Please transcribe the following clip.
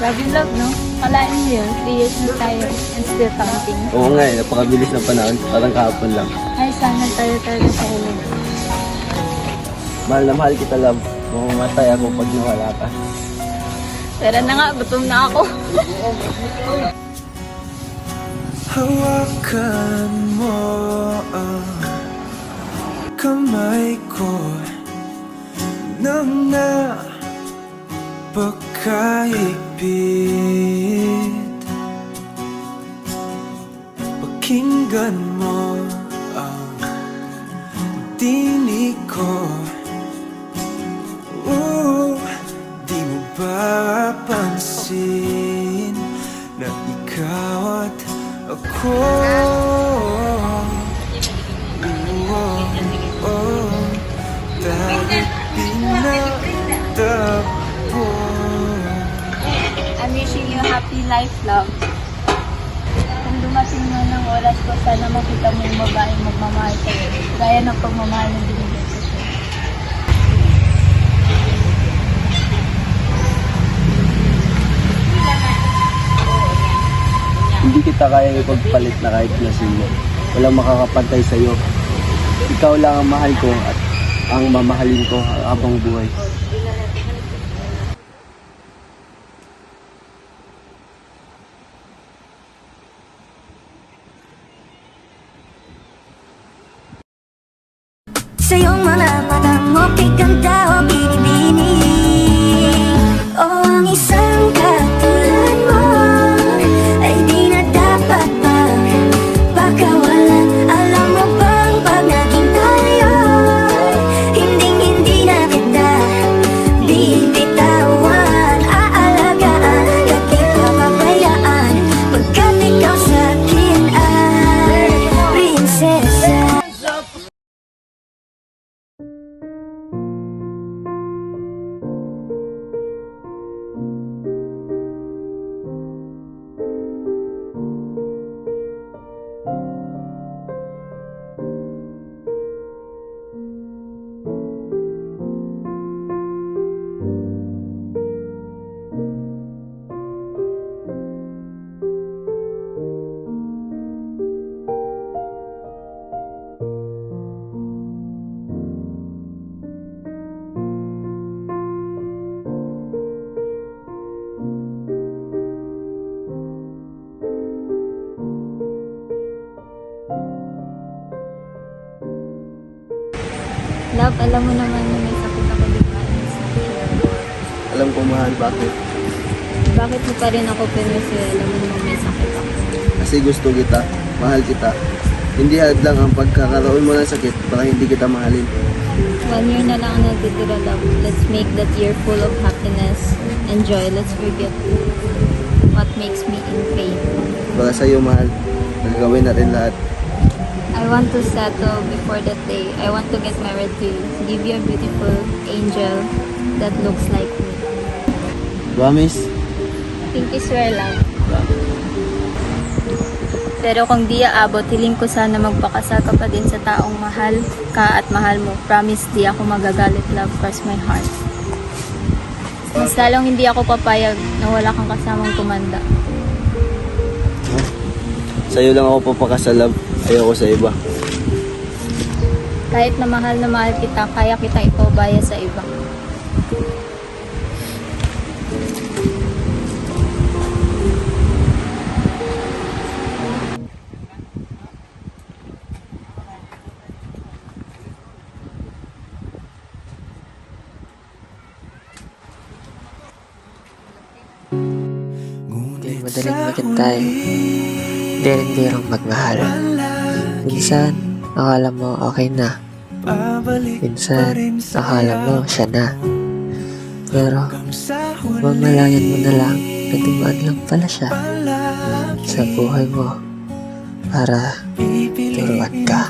Love you, love, no? Kalain mo yun, 3 years na tayo and still counting. Oo nga eh, napakabilis ng panahon. Parang kahapon lang. Ay, sana tayo talaga sa ulit. Mahal na mahal kita, love. Mamamatay ako pag nawala ka. Pero na nga, gutom na ako. Hawakan mo ang kamay ko nang napakaigpit. Pakinggan mo ang tinig ko. Di mo ba pansin na ikaw at ako? Dahil pinagtapos. I'm wishing you a happy life, love. Kung dumating na ng oras ko, sana makita mo yung babaeng magmamahal sa'yo. Gaya ng pagmamahal ng binigay ko sa'yo. Hindi kita kayang ipagpalit na kahit na sino. Walang makakapantay sa'yo. Ikaw lang ang mahal ko at ang mamahalin ko habang buhay. Sa iyong mga matang mo, pikanta o binibini. O ang isang katulad mo ay di na dapat pang pakawalan. Alam mo bang pag naging tayo, hindi na kita bibitawan. Aalagaan, at kita papayaan, pagkat ikaw sa'kin ay prinsesa. Love, alam mo naman na may sakit ako, di ba? Alam ko, mahal, bakit? Bakit mo pa rin ako pinasaya? Alam mo naman may sakit ako. Kasi gusto kita, mahal kita. Hindi hadlang ang pagkakaroon mo ng sakit para hindi kita mahalin. 1 year na lang ang nagtitira, love. Let's make that year full of happiness and joy. Let's forget what makes me in pain. Para sa'yo, mahal, nagagawin natin lahat. I want to settle before that day. I want to get married to you. Give you a beautiful angel that looks like me. Promise? Pinky swear, love. Pero kung di aabot, hiling ko sana magpakasal ka pa din sa taong mahal ka at mahal mo. Promise, di ako magagalit, love. Cross my heart. Mas lalong hindi ako papayag na wala kang kasamang tumanda. Sa'yo lang ako papakasal, love. Ayoko sa iba. Kahit na mahal kita, kaya kita ipaubaya sa iba. Hindi madaling maghintay. Hindi rin birang magmahal. Minsan, akala mo okay na. Minsan, akala mo siya na. Pero, mamalayan mo na lang na dumaan lang pala siya sa buhay mo para turuan ka.